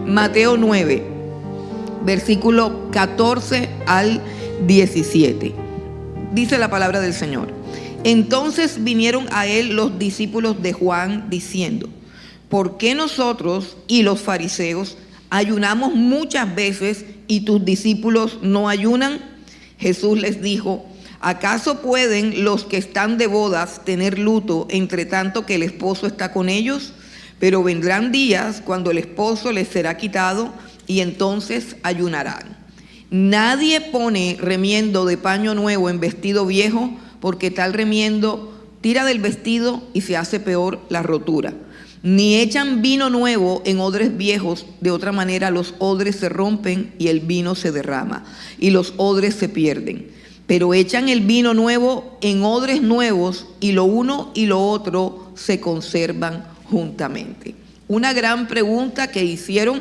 Mateo 9, versículo 14 al 17. Dice la palabra del Señor: Entonces vinieron a él los discípulos de Juan diciendo: ¿Por qué nosotros y los fariseos ayunamos muchas veces y tus discípulos no ayunan? Jesús les dijo: ¿Acaso pueden los que están de bodas tener luto entre tanto que el esposo está con ellos? Pero vendrán días cuando el esposo les será quitado y entonces ayunarán. Nadie pone remiendo de paño nuevo en vestido viejo, porque tal remiendo tira del vestido y se hace peor la rotura. Ni echan vino nuevo en odres viejos, de otra manera los odres se rompen y el vino se derrama y los odres se pierden. Pero echan el vino nuevo en odres nuevos y lo uno y lo otro se conservan juntamente. Una gran pregunta que hicieron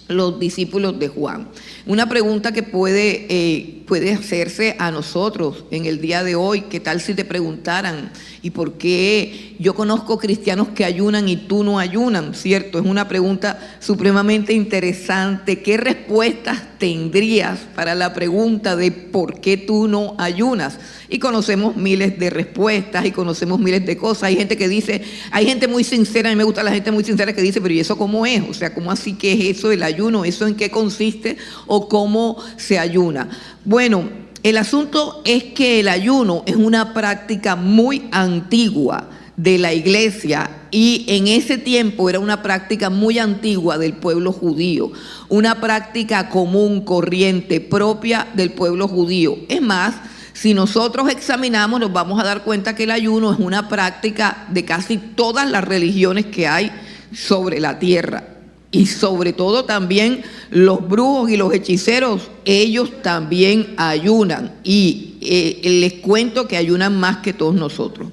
los discípulos de Juan. Una pregunta que puede hacerse a nosotros en el día de hoy. ¿Qué tal si te preguntaran: ¿y por qué yo conozco cristianos que ayunan y tú no ayunan? ¿Cierto? Es una pregunta supremamente interesante. ¿Qué respuestas tendrías para la pregunta de por qué tú no ayunas? Y conocemos miles de respuestas y conocemos miles de cosas. Hay gente que dice, hay gente muy sincera, a mí me gusta la gente muy sincera que dice: pero ¿y eso cómo es? O sea, ¿cómo así que es eso del ayuno? ¿Eso en qué consiste? ¿O cómo se ayuna? Bueno, el asunto es que el ayuno es una práctica muy antigua de la iglesia, y en ese tiempo era una práctica muy antigua del pueblo judío, una práctica común, corriente, propia del pueblo judío. Es más, si nosotros examinamos, nos vamos a dar cuenta que el ayuno es una práctica de casi todas las religiones que hay sobre la tierra. Y sobre todo también los brujos y los hechiceros, ellos también ayunan. Y les cuento que ayunan más que todos nosotros.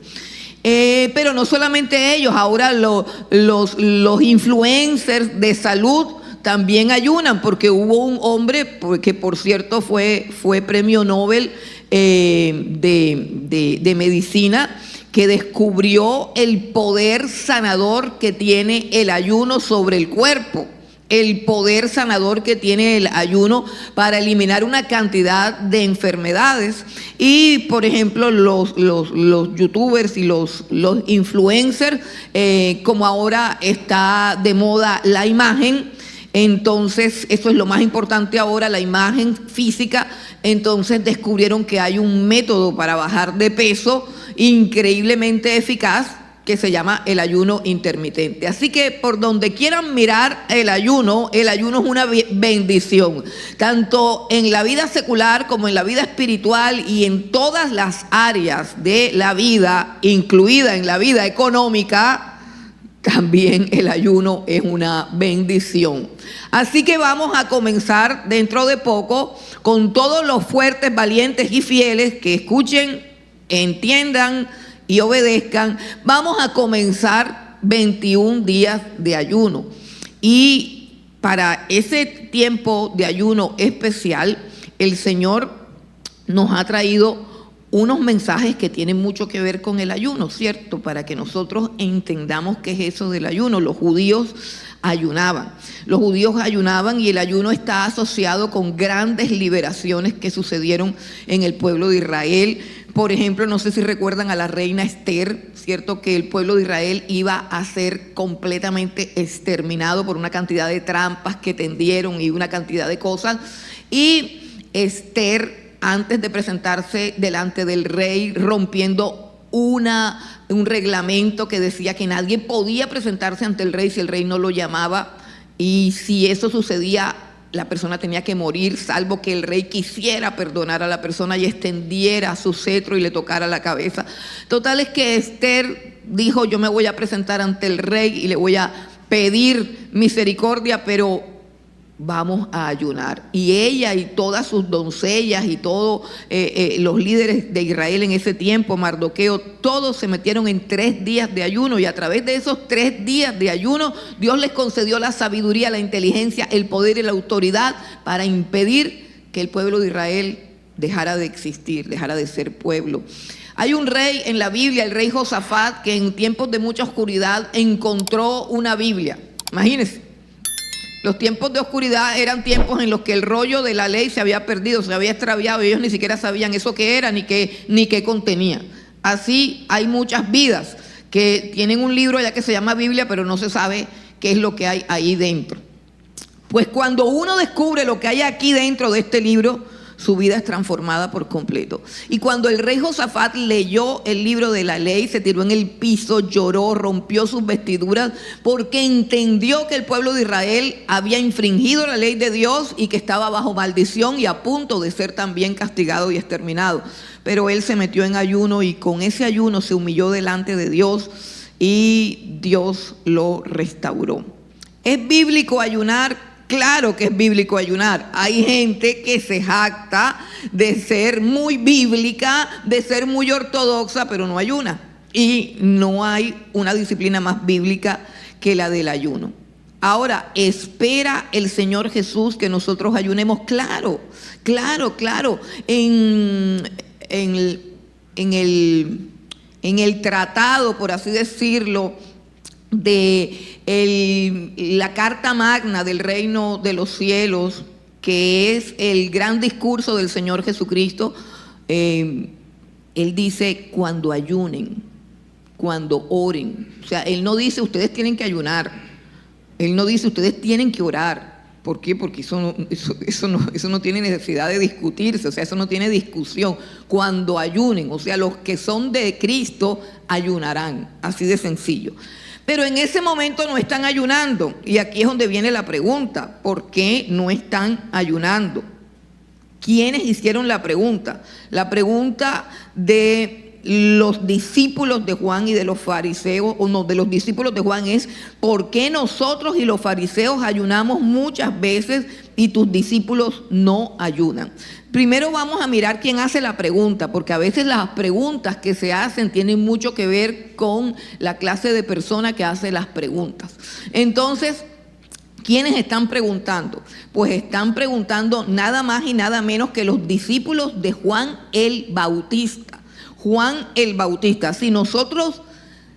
Pero no solamente ellos, ahora los influencers de salud también ayunan, porque hubo un hombre que por cierto fue premio Nobel de medicina, que descubrió el poder sanador que tiene el ayuno sobre el cuerpo, el poder sanador que tiene el ayuno para eliminar una cantidad de enfermedades. Y por ejemplo los youtubers y los influencers, como ahora está de moda la imagen, entonces eso es lo más importante ahora, la imagen física. Entonces descubrieron que hay un método para bajar de peso increíblemente eficaz, que se llama el ayuno intermitente. Así que por donde quieran mirar el ayuno es una bendición, tanto en la vida secular como en la vida espiritual y en todas las áreas de la vida, incluida en la vida económica. También el ayuno es una bendición. Así que vamos a comenzar dentro de poco con todos los fuertes, valientes y fieles que escuchen, entiendan y obedezcan. Vamos a comenzar 21 días de ayuno. Y para ese tiempo de ayuno especial, el Señor nos ha traído unos mensajes que tienen mucho que ver con el ayuno, ¿cierto? Para que nosotros entendamos qué es eso del ayuno. Los judíos ayunaban y el ayuno está asociado con grandes liberaciones que sucedieron en el pueblo de Israel. Por ejemplo, no sé si recuerdan a la reina Esther, ¿cierto? Que el pueblo de Israel iba a ser completamente exterminado por una cantidad de trampas que tendieron y una cantidad de cosas. Y Esther, antes de presentarse delante del rey, rompiendo un reglamento que decía que nadie podía presentarse ante el rey si el rey no lo llamaba, y si eso sucedía, la persona tenía que morir, salvo que el rey quisiera perdonar a la persona y extendiera su cetro y le tocara la cabeza. Total es que Esther dijo: yo me voy a presentar ante el rey y le voy a pedir misericordia, pero vamos a ayunar. Y ella y todas sus doncellas y todos los líderes de Israel en ese tiempo, Mardoqueo, todos se metieron en 3 días de ayuno, y a través de esos 3 días de ayuno Dios les concedió la sabiduría, la inteligencia, el poder y la autoridad para impedir que el pueblo de Israel dejara de existir, dejara de ser pueblo. Hay un rey en la Biblia, el rey Josafat, que en tiempos de mucha oscuridad encontró una Biblia. Imagínense. Los tiempos de oscuridad eran tiempos en los que el rollo de la ley se había perdido, se había extraviado, y ellos ni siquiera sabían eso qué era ni qué contenía. Así hay muchas vidas que tienen un libro ya que se llama Biblia, pero no se sabe qué es lo que hay ahí dentro. Pues cuando uno descubre lo que hay aquí dentro de este libro, su vida es transformada por completo. Y cuando el rey Josafat leyó el libro de la ley, se tiró en el piso, lloró, rompió sus vestiduras, porque entendió que el pueblo de Israel había infringido la ley de Dios y que estaba bajo maldición y a punto de ser también castigado y exterminado. Pero él se metió en ayuno y con ese ayuno se humilló delante de Dios y Dios lo restauró. ¿Es bíblico ayunar? Claro que es bíblico ayunar. Hay gente que se jacta de ser muy bíblica, de ser muy ortodoxa, pero no ayuna. Y no hay una disciplina más bíblica que la del ayuno. Ahora, ¿espera el Señor Jesús que nosotros ayunemos? Claro, claro, claro. En el tratado, por así decirlo, de la carta magna del reino de los cielos, que es el gran discurso del Señor Jesucristo, Él dice cuando ayunen, cuando oren. O sea, Él no dice ustedes tienen que ayunar, Él no dice ustedes tienen que orar. ¿Por qué? Porque eso no tiene necesidad de discutirse, o sea, eso no tiene discusión. Cuando ayunen, o sea, los que son de Cristo ayunarán, así de sencillo. Pero en ese momento no están ayunando. Y aquí es donde viene la pregunta. ¿Por qué no están ayunando? ¿Quiénes hicieron la pregunta? La pregunta de los discípulos de Juan y de los fariseos, o no, de los discípulos de Juan es: ¿por qué nosotros y los fariseos ayunamos muchas veces y tus discípulos no ayunan? Primero vamos a mirar quién hace la pregunta, porque a veces las preguntas que se hacen tienen mucho que ver con la clase de persona que hace las preguntas. Entonces, ¿quiénes están preguntando? Pues están preguntando nada más y nada menos que los discípulos de Juan el Bautista. Juan el Bautista. Si nosotros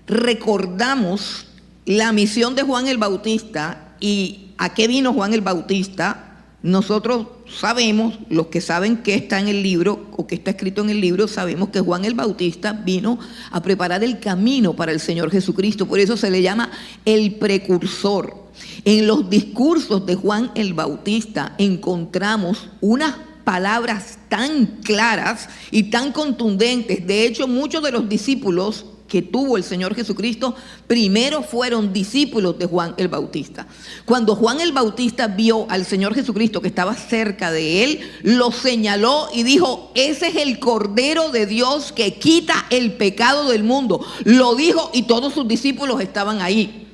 recordamos la misión de Juan el Bautista y a qué vino Juan el Bautista, nosotros sabemos, los que saben qué está en el libro o qué está escrito en el libro, sabemos que Juan el Bautista vino a preparar el camino para el Señor Jesucristo. Por eso se le llama el precursor. En los discursos de Juan el Bautista encontramos unas palabras tan claras y tan contundentes. De hecho, muchos de los discípulos que tuvo el Señor Jesucristo primero fueron discípulos de Juan el Bautista. Cuando Juan el Bautista vio al Señor Jesucristo que estaba cerca de él, lo señaló y dijo: ese es el Cordero de Dios que quita el pecado del mundo. Lo dijo y todos sus discípulos estaban ahí.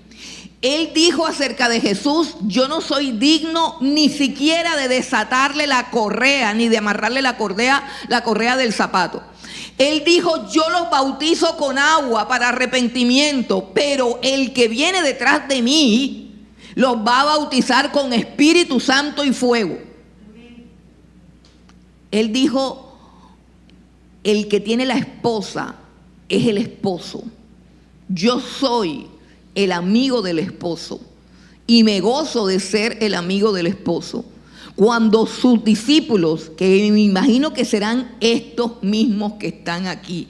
Él dijo acerca de Jesús: yo no soy digno ni siquiera de desatarle la correa, ni de amarrarle la correa del zapato. Él dijo: yo los bautizo con agua para arrepentimiento, pero el que viene detrás de mí los va a bautizar con Espíritu Santo y fuego. Él dijo: el que tiene la esposa es el esposo. Yo soy el amigo del esposo y me gozo de ser el amigo del esposo. Cuando sus discípulos, que me imagino que serán estos mismos que están aquí,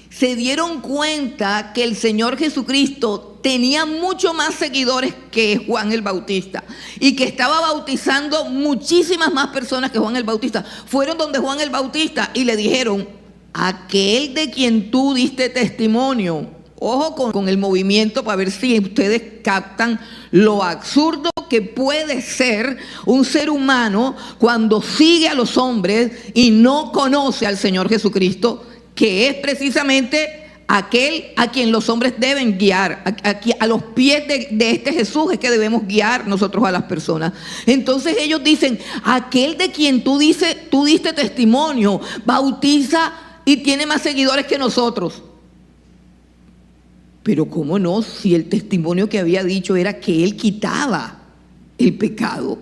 se dieron cuenta que el Señor Jesucristo tenía mucho más seguidores que Juan el Bautista y que estaba bautizando muchísimas más personas que Juan el Bautista, fueron donde Juan el Bautista y le dijeron: aquel de quien tú diste testimonio. Ojo con el movimiento para ver si ustedes captan lo absurdo que puede ser un ser humano cuando sigue a los hombres y no conoce al Señor Jesucristo, que es precisamente aquel a quien los hombres deben guiar. A los pies de este Jesús es que debemos guiar nosotros a las personas. Entonces ellos dicen: aquel de quien tú diste testimonio, bautiza y tiene más seguidores que nosotros. Pero ¿cómo no? Si el testimonio que había dicho era que Él quitaba el pecado,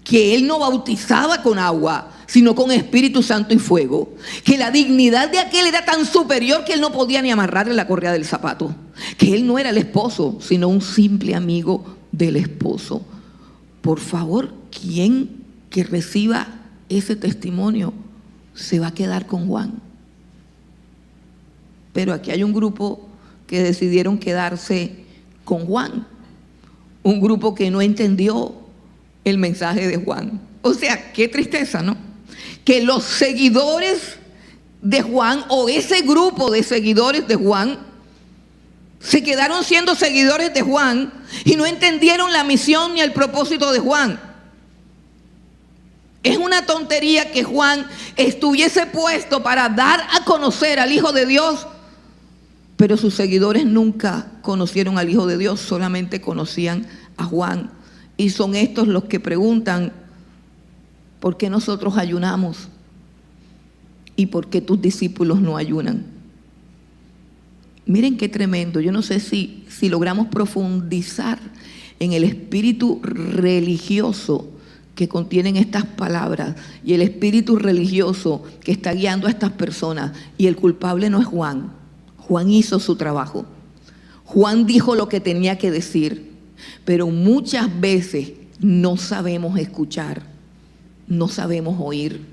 que Él no bautizaba con agua, sino con Espíritu Santo y fuego, que la dignidad de aquel era tan superior que Él no podía ni amarrarle la correa del zapato, que Él no era el esposo, sino un simple amigo del esposo. por favor, ¿quién que reciba ese testimonio se va a quedar con Juan? Pero aquí hay un grupo que decidieron quedarse con Juan, un grupo que no entendió el mensaje de Juan. O sea, qué tristeza, ¿no? Que los seguidores de Juan, o ese grupo de seguidores de Juan, se quedaron siendo seguidores de Juan y no entendieron la misión ni el propósito de Juan. Es una tontería que Juan estuviese puesto para dar a conocer al Hijo de Dios, pero sus seguidores nunca conocieron al Hijo de Dios, solamente conocían a Juan. Y son estos los que preguntan: ¿por qué nosotros ayunamos? ¿Y por qué tus discípulos no ayunan? Miren qué tremendo. Yo no sé si logramos profundizar en el espíritu religioso que contienen estas palabras y el espíritu religioso que está guiando a estas personas. Y el culpable no es Juan. Juan hizo su trabajo. Juan dijo lo que tenía que decir, pero muchas veces no sabemos escuchar, no sabemos oír.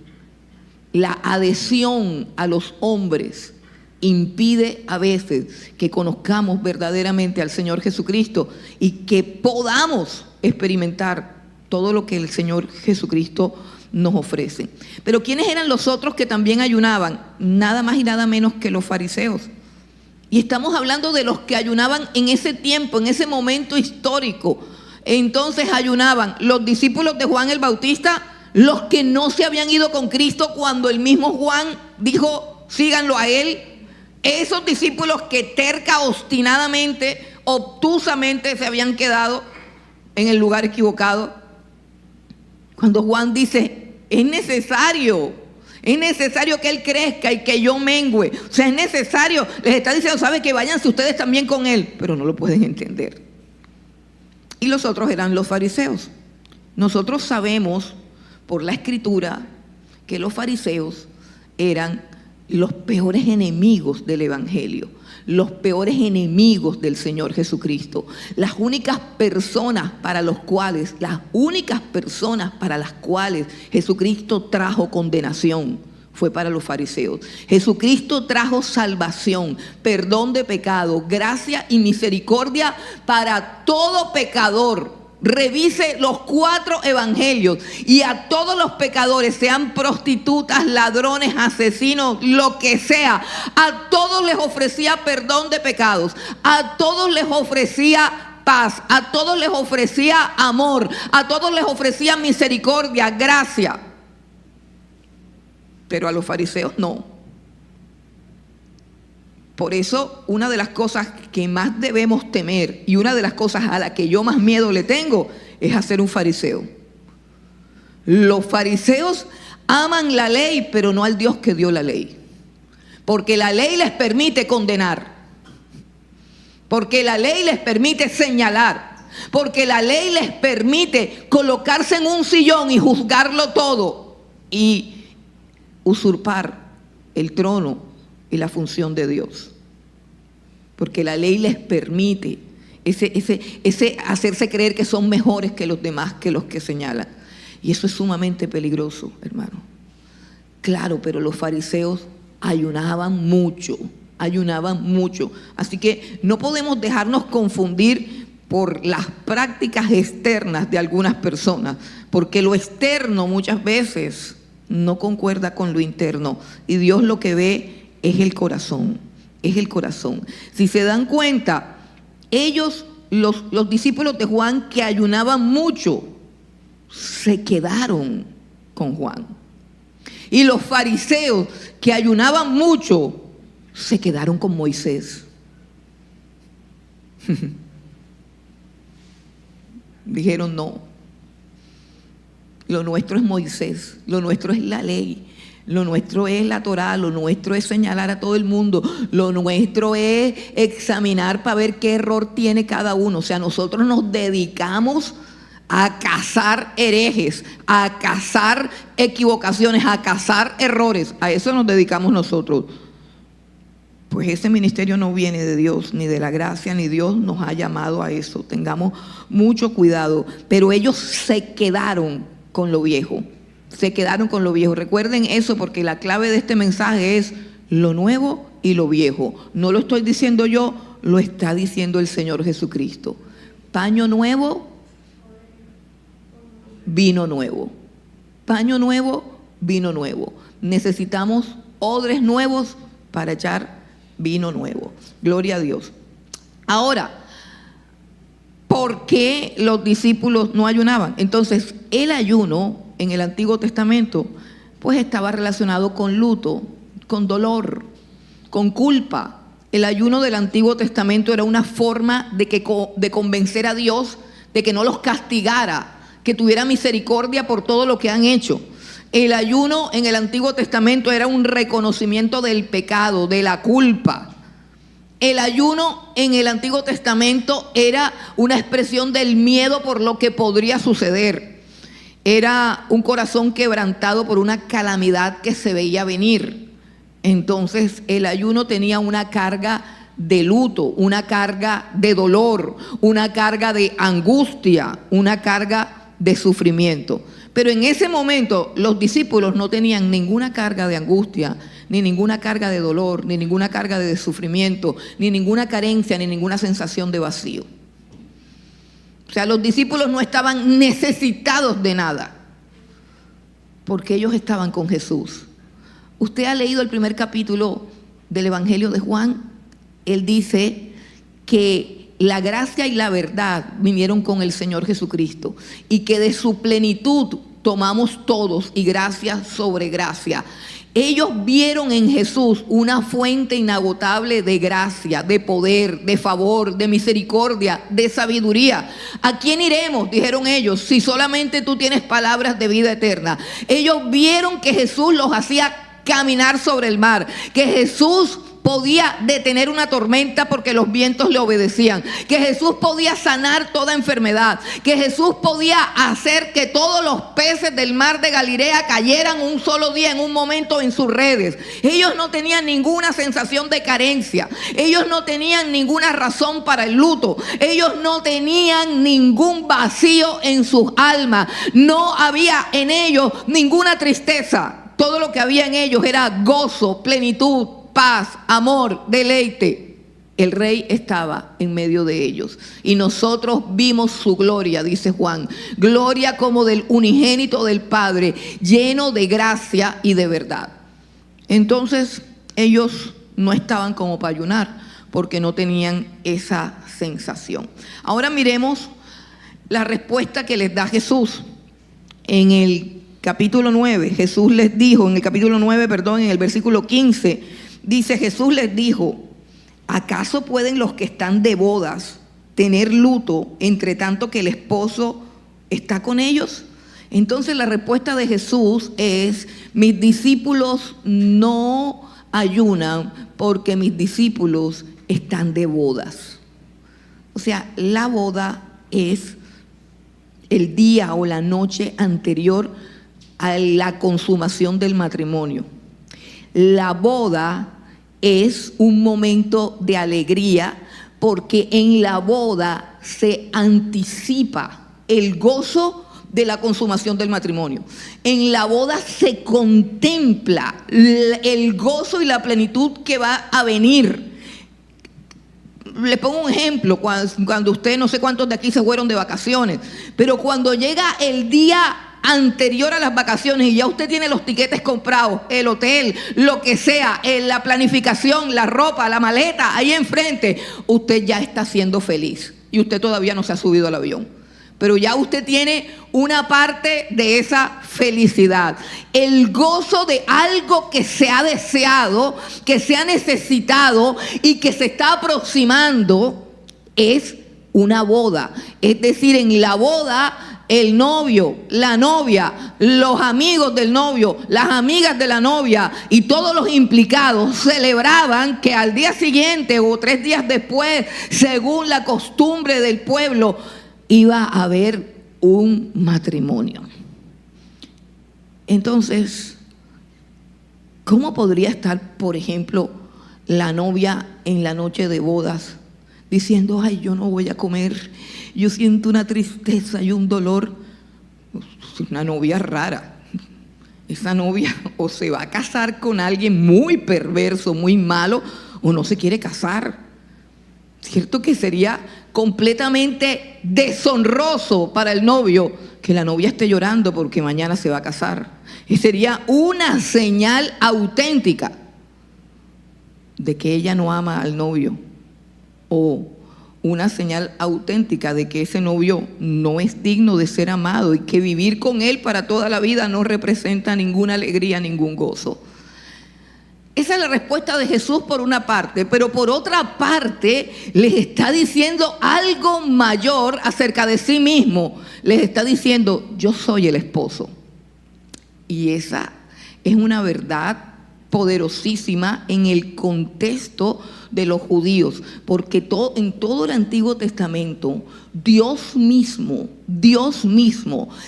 La adhesión a los hombres impide a veces que conozcamos verdaderamente al Señor Jesucristo y que podamos experimentar todo lo que el Señor Jesucristo nos ofrece. Pero ¿quiénes eran los otros que también ayunaban? Nada más y nada menos que los fariseos. Y estamos hablando de los que ayunaban en ese tiempo, en ese momento histórico. Entonces ayunaban los discípulos de Juan el Bautista, los que no se habían ido con Cristo cuando el mismo Juan dijo: síganlo a él. Esos discípulos que terca, obstinadamente, obtusamente se habían quedado en el lugar equivocado. Cuando Juan dice: es necesario que él crezca y que yo mengüe. O sea, es necesario. Les está diciendo: sabe que váyanse ustedes también con él. Pero no lo pueden entender. Y los otros eran los fariseos. Nosotros sabemos por la Escritura que los fariseos eran los peores enemigos del Evangelio, los peores enemigos del Señor Jesucristo. Las únicas personas para las cuales Jesucristo trajo condenación fue para los fariseos. Jesucristo trajo salvación, perdón de pecado, gracia y misericordia para todo pecador. Revise los 4 evangelios y a todos los pecadores, sean prostitutas, ladrones, asesinos, lo que sea, a todos les ofrecía perdón de pecados, a todos les ofrecía paz, a todos les ofrecía amor, a todos les ofrecía misericordia, gracia. Pero a los fariseos no. Por eso, una de las cosas que más debemos temer y una de las cosas a la que yo más miedo le tengo es a ser un fariseo. Los fariseos aman la ley, pero no al Dios que dio la ley. Porque la ley les permite condenar. Porque la ley les permite señalar. Porque la ley les permite colocarse en un sillón y juzgarlo todo y usurpar el trono y la función de Dios, porque la ley les permite ese hacerse creer que son mejores que los demás, que los que señalan, y eso es sumamente peligroso, hermano. Claro, pero los fariseos ayunaban mucho, así que no podemos dejarnos confundir por las prácticas externas de algunas personas, porque lo externo muchas veces no concuerda con lo interno, y Dios lo que ve es el corazón, Si se dan cuenta, ellos, los discípulos de Juan que ayunaban mucho, se quedaron con Juan. Y los fariseos que ayunaban mucho, se quedaron con Moisés. Dijeron: no, lo nuestro es Moisés, lo nuestro es la ley. Lo nuestro es la Torá, lo nuestro es señalar a todo el mundo, lo nuestro es examinar para ver qué error tiene cada uno. O sea, nosotros nos dedicamos a cazar herejes, a cazar equivocaciones, a cazar errores. A eso nos dedicamos nosotros. pues ese ministerio no viene de Dios, ni de la gracia, ni Dios nos ha llamado a eso. Tengamos mucho cuidado. Pero ellos se quedaron con lo viejo. Se quedaron con lo viejo. Recuerden eso, porque la clave de este mensaje es lo nuevo y lo viejo. No lo estoy diciendo yo, lo está diciendo el Señor Jesucristo. Paño nuevo, vino nuevo. Paño nuevo, vino nuevo. Necesitamos odres nuevos para echar vino nuevo. Gloria a Dios. Ahora, ¿por qué los discípulos no ayunaban? Entonces, el ayuno en el Antiguo Testamento, pues estaba relacionado con luto, con dolor, con culpa. El ayuno del Antiguo Testamento era una forma de convencer a Dios de que no los castigara, que tuviera misericordia por todo lo que han hecho. El ayuno en el Antiguo Testamento era un reconocimiento del pecado, de la culpa. El ayuno en el Antiguo Testamento era una expresión del miedo por lo que podría suceder. Era un corazón quebrantado por una calamidad que se veía venir. Entonces el ayuno tenía una carga de luto, una carga de dolor, una carga de angustia, una carga de sufrimiento. Pero en ese momento los discípulos no tenían ninguna carga de angustia, ni ninguna carga de dolor, ni ninguna carga de sufrimiento, ni ninguna carencia, ni ninguna sensación de vacío. O sea, los discípulos no estaban necesitados de nada, porque ellos estaban con Jesús. Usted ha leído el primer capítulo del Evangelio de Juan. Él dice que la gracia y la verdad vinieron con el Señor Jesucristo y que de su plenitud tomamos todos y gracia sobre gracia. Ellos vieron en Jesús una fuente inagotable de gracia, de poder, de favor, de misericordia, de sabiduría. ¿A quién iremos?, dijeron ellos, si solamente tú tienes palabras de vida eterna. Ellos vieron que Jesús los hacía caminar sobre el mar, que Jesús podía detener una tormenta porque los vientos le obedecían, que Jesús podía sanar toda enfermedad, que Jesús podía hacer que todos los peces del mar de Galilea cayeran un solo día, en un momento, en sus redes. Ellos no tenían ninguna sensación de carencia, ellos no tenían ninguna razón para el luto, ellos no tenían ningún vacío en sus almas, no había en ellos ninguna tristeza. Todo lo que había en ellos era gozo, plenitud, paz, amor, deleite. El Rey estaba en medio de ellos y nosotros vimos su gloria, dice Juan, gloria como del unigénito del Padre, lleno de gracia y de verdad. Entonces ellos no estaban como para ayunar porque no tenían esa sensación. Ahora miremos la respuesta que les da Jesús en el capítulo 9. Jesús les dijo, en el versículo 15, dice: Jesús les dijo: ¿acaso pueden los que están de bodas tener luto entre tanto que el esposo está con ellos? Entonces la respuesta de Jesús es: mis discípulos no ayunan porque mis discípulos están de bodas. O sea, la boda es el día o la noche anterior a la consumación del matrimonio. La boda es un momento de alegría porque en la boda se anticipa el gozo de la consumación del matrimonio. En la boda se contempla el gozo y la plenitud que va a venir. Les pongo un ejemplo, cuando usted, no sé cuántos de aquí se fueron de vacaciones, pero cuando llega el día anterior a las vacaciones y ya usted tiene los tiquetes comprados, el hotel, lo que sea, la planificación, la ropa, la maleta, ahí enfrente, usted ya está siendo feliz y usted todavía no se ha subido al avión. Pero ya usted tiene una parte de esa felicidad. El gozo de algo que se ha deseado, que se ha necesitado y que se está aproximando es una boda. Es decir, en la boda el novio, la novia, los amigos del novio, las amigas de la novia y todos los implicados celebraban que al día siguiente o 3 días después, según la costumbre del pueblo, iba a haber un matrimonio. Entonces, ¿cómo podría estar, por ejemplo, la novia en la noche de bodas, diciendo: ay, yo no voy a comer, yo siento una tristeza y un dolor. Es una novia rara. Esa novia o se va a casar con alguien muy perverso, muy malo, o no se quiere casar. Cierto que sería completamente deshonroso para el novio que la novia esté llorando porque mañana se va a casar. Y sería una señal auténtica de que ella no ama al novio, o una señal auténtica de que ese novio no es digno de ser amado y que vivir con él para toda la vida no representa ninguna alegría, ningún gozo. Esa es la respuesta de Jesús por una parte, pero por otra parte les está diciendo algo mayor acerca de sí mismo. Les está diciendo: yo soy el esposo. Y esa es una verdad poderosísima en el contexto de los judíos, porque en todo el Antiguo Testamento Dios mismo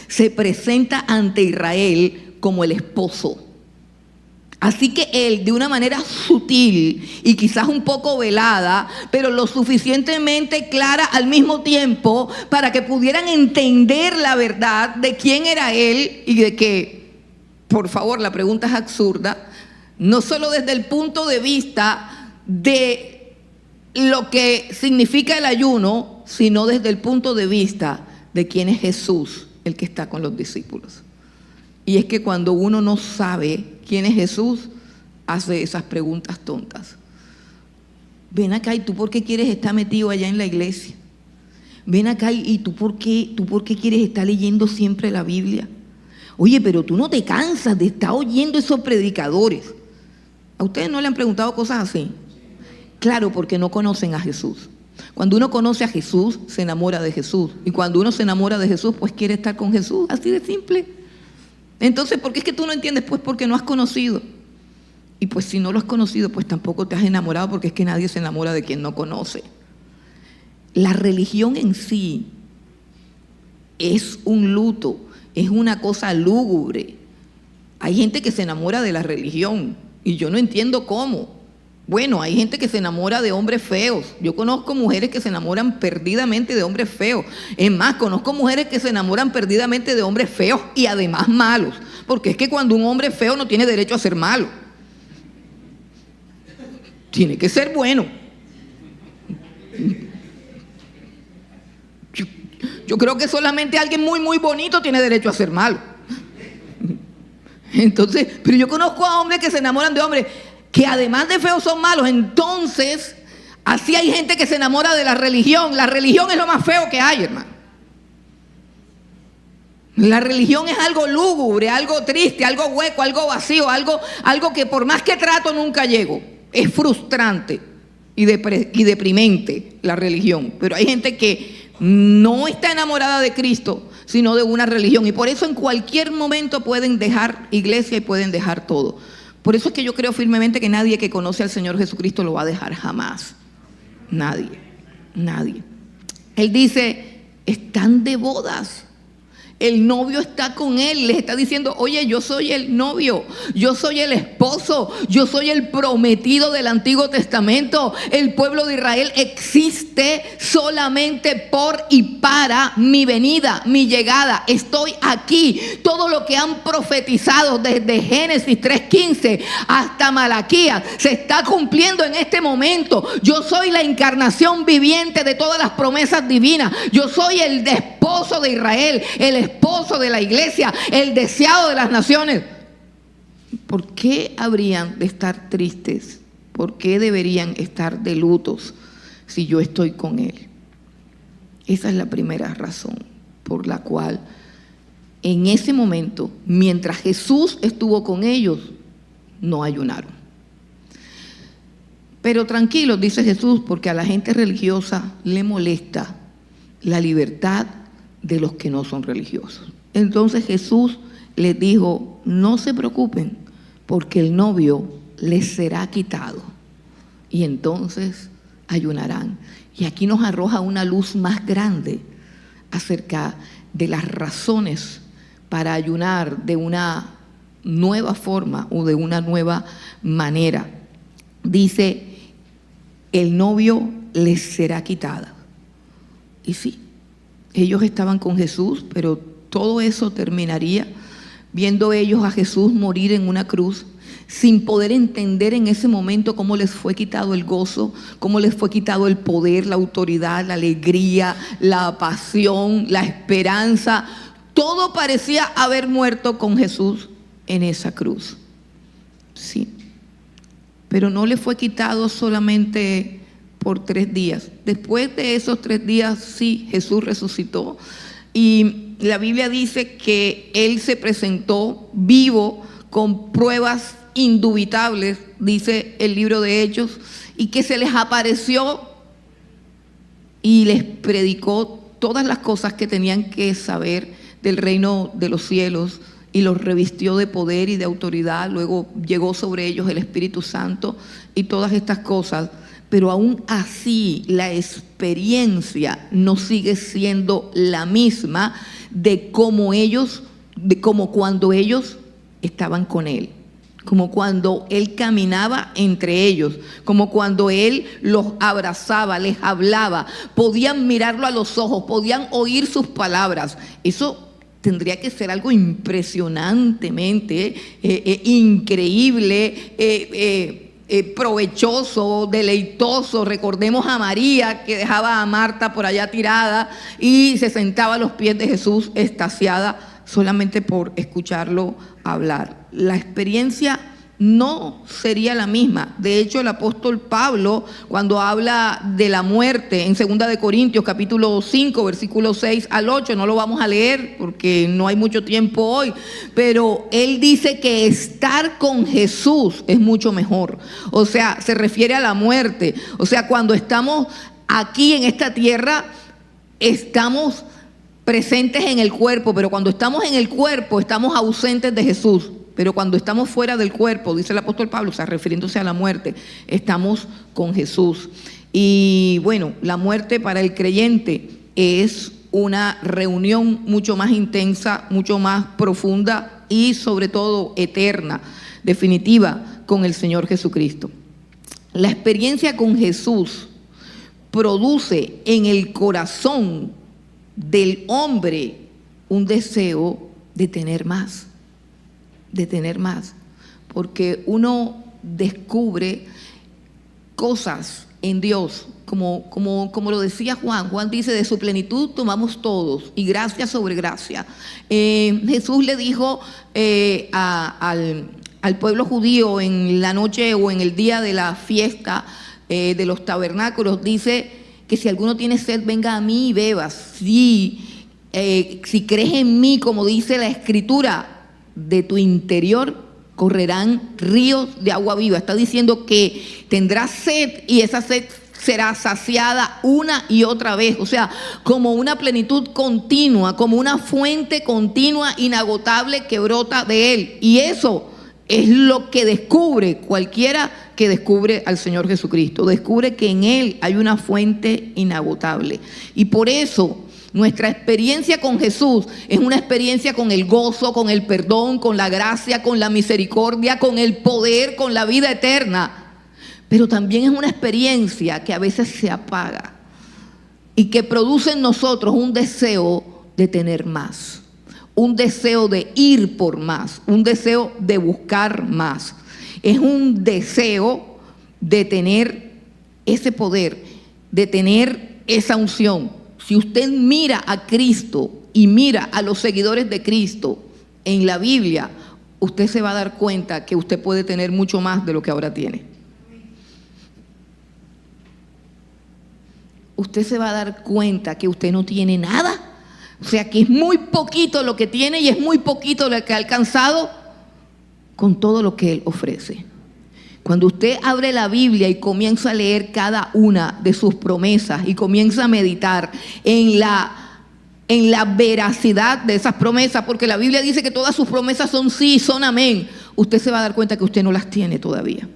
se presenta ante Israel como el esposo. Así que él, de una manera sutil y quizás un poco velada, pero lo suficientemente clara al mismo tiempo para que pudieran entender la verdad de quién era él, y de que, por favor, la pregunta es absurda, no solo desde el punto de vista de lo que significa el ayuno, sino desde el punto de vista de quién es Jesús, el que está con los discípulos. Y es que cuando uno no sabe quién es Jesús, hace esas preguntas tontas. Ven acá, ¿y tú por qué quieres estar metido allá en la iglesia? Ven acá, ¿y tú por qué quieres estar leyendo siempre la Biblia? Oye, pero tú no te cansas de estar oyendo esos predicadores. ¿A ustedes no le han preguntado cosas así? Claro, porque no conocen a Jesús. Cuando uno conoce a Jesús, se enamora de Jesús. Y cuando uno se enamora de Jesús, pues quiere estar con Jesús. Así de simple. Entonces, ¿por qué es que tú no entiendes? Pues porque no has conocido. Y pues si no lo has conocido, pues tampoco te has enamorado, porque es que nadie se enamora de quien no conoce. La religión en sí es un luto, es una cosa lúgubre. Hay gente que se enamora de la religión y yo no entiendo cómo. Bueno, hay gente que se enamora de hombres feos. Yo conozco mujeres que se enamoran perdidamente de hombres feos. Es más, conozco mujeres que se enamoran perdidamente de hombres feos y además malos. Porque es que cuando un hombre feo no tiene derecho a ser malo. Tiene que ser bueno. Yo creo que solamente alguien muy, muy bonito tiene derecho a ser malo. Entonces, pero yo conozco a hombres que se enamoran de hombres que además de feos son malos. Entonces, así hay gente que se enamora de la religión. La religión es lo más feo que hay, hermano. La religión es algo lúgubre, algo triste, algo hueco, algo vacío, algo que por más que trato nunca llego. Es frustrante y deprimente la religión. Pero hay gente que no está enamorada de Cristo, sino de una religión. Y por eso en cualquier momento pueden dejar iglesia y pueden dejar todo. Por eso es que yo creo firmemente que nadie que conoce al Señor Jesucristo lo va a dejar jamás. Nadie. Él dice: están de bodas. El novio está con él, les está diciendo: oye, yo soy el novio, yo soy el esposo, yo soy el prometido del Antiguo Testamento. El pueblo de Israel existe solamente por y para mi venida, mi llegada. Estoy aquí. Todo lo que han profetizado desde Génesis 3:15 hasta Malaquías se está cumpliendo en este momento. Yo soy la encarnación viviente de todas las promesas divinas. Yo soy el esposo de Israel, el esposo de la iglesia, el deseado de las naciones. ¿Por qué habrían de estar tristes? ¿Por qué deberían estar de lutos si yo estoy con él? Esa es la primera razón por la cual en ese momento, mientras Jesús estuvo con ellos, no ayunaron. Pero tranquilos, dice Jesús, porque a la gente religiosa le molesta la libertad de los que no son religiosos. Entonces Jesús les dijo: no se preocupen, porque el novio les será quitado y entonces ayunarán. Y aquí nos arroja una luz más grande acerca de las razones para ayunar de una nueva forma o de una nueva manera. Dice el novio les será quitada. Y sí, ellos estaban con Jesús, pero todo eso terminaría viendo ellos a Jesús morir en una cruz, sin poder entender en ese momento cómo les fue quitado el gozo, cómo les fue quitado el poder, la autoridad, la alegría, la pasión, la esperanza. Todo parecía haber muerto con Jesús en esa cruz. Sí, pero no le fue quitado solamente por 3 días. Después de esos 3 días, sí, Jesús resucitó. Y la Biblia dice que Él se presentó vivo con pruebas indubitables, dice el libro de Hechos, y que se les apareció y les predicó todas las cosas que tenían que saber del reino de los cielos, y los revistió de poder y de autoridad. Luego llegó sobre ellos el Espíritu Santo y todas estas cosas. Pero aún así la experiencia no sigue siendo la misma de como cuando ellos estaban con Él, como cuando Él caminaba entre ellos, como cuando Él los abrazaba, les hablaba, podían mirarlo a los ojos, podían oír sus palabras. Eso tendría que ser algo impresionantemente increíble, provechoso, deleitoso. Recordemos a María, que dejaba a Marta por allá tirada y se sentaba a los pies de Jesús extasiada solamente por escucharlo hablar. La experiencia no sería la misma. De hecho, el apóstol Pablo, cuando habla de la muerte en 2 de Corintios capítulo 5 versículos 6 al 8, no lo vamos a leer porque no hay mucho tiempo hoy, pero él dice que estar con Jesús es mucho mejor. O sea, se refiere a la muerte. O sea, cuando estamos aquí en esta tierra, estamos presentes en el cuerpo, pero cuando estamos en el cuerpo estamos ausentes de Jesús. Pero cuando estamos fuera del cuerpo, dice el apóstol Pablo, o sea, refiriéndose a la muerte, estamos con Jesús. Y bueno, la muerte para el creyente es una reunión mucho más intensa, mucho más profunda y sobre todo eterna, definitiva, con el Señor Jesucristo. La experiencia con Jesús produce en el corazón del hombre un deseo de tener más. Porque uno descubre cosas en Dios, como lo decía Juan. Juan dice: de su plenitud tomamos todos, y gracia sobre gracia. Jesús le dijo al pueblo judío en la noche o en el día de la fiesta de los tabernáculos, dice que si alguno tiene sed, venga a mí y bebas. Si crees en mí, como dice la Escritura, de tu interior correrán ríos de agua viva. Está diciendo que tendrás sed y esa sed será saciada una y otra vez. O sea, como una plenitud continua, como una fuente continua, inagotable, que brota de Él. Y eso es lo que descubre cualquiera que descubre al Señor Jesucristo. Descubre que en Él hay una fuente inagotable. Y por eso nuestra experiencia con Jesús es una experiencia con el gozo, con el perdón, con la gracia, con la misericordia, con el poder, con la vida eterna. Pero también es una experiencia que a veces se apaga y que produce en nosotros un deseo de tener más, un deseo de ir por más, un deseo de buscar más. Es un deseo de tener ese poder, de tener esa unción. Si usted mira a Cristo y mira a los seguidores de Cristo en la Biblia, usted se va a dar cuenta que usted puede tener mucho más de lo que ahora tiene. Usted se va a dar cuenta que usted no tiene nada. O sea, que es muy poquito lo que tiene y es muy poquito lo que ha alcanzado con todo lo que Él ofrece. Cuando usted abre la Biblia y comienza a leer cada una de sus promesas y comienza a meditar en la veracidad de esas promesas, porque la Biblia dice que todas sus promesas son sí y son amén, usted se va a dar cuenta que usted no las tiene todavía.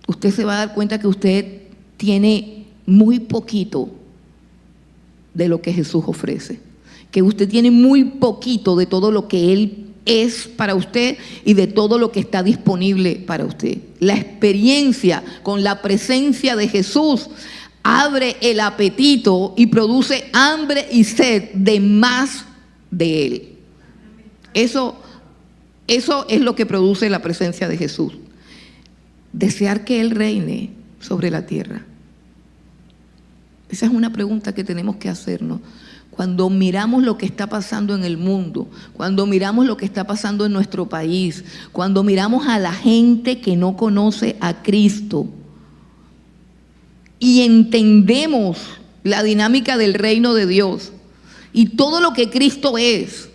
Usted se va a dar cuenta que usted tiene muy poquito de lo que Jesús ofrece, que usted tiene muy poquito de todo lo que Él es para usted y de todo lo que está disponible para usted. La experiencia con la presencia de Jesús abre el apetito y produce hambre y sed de más de Él. Eso es lo que produce la presencia de Jesús. Desear que Él reine sobre la tierra. Esa es una pregunta que tenemos que hacernos. Cuando miramos lo que está pasando en el mundo, cuando miramos lo que está pasando en nuestro país, cuando miramos a la gente que no conoce a Cristo y entendemos la dinámica del reino de Dios y todo lo que Cristo es: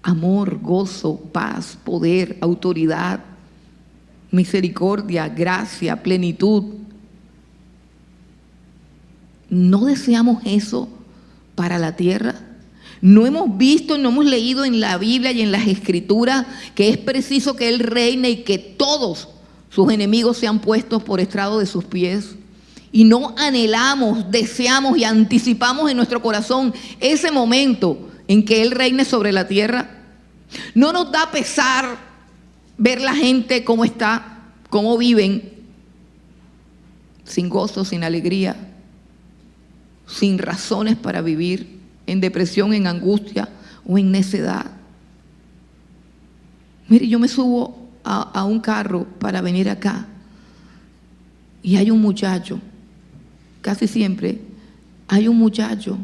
amor, gozo, paz, poder, autoridad, misericordia, gracia, plenitud. ¿No deseamos eso para la tierra? ¿No hemos visto, no hemos leído en la Biblia y en las Escrituras que es preciso que Él reine y que todos sus enemigos sean puestos por estrado de sus pies? Y no anhelamos, deseamos y anticipamos en nuestro corazón ese momento en que Él reine sobre la tierra. ¿No nos da pesar ver la gente cómo está, cómo viven, sin gozo, sin alegría, sin razones para vivir, en depresión, en angustia o en necedad? Mire, yo me subo a un carro para venir acá y hay un muchacho, casi siempre hay un muchacho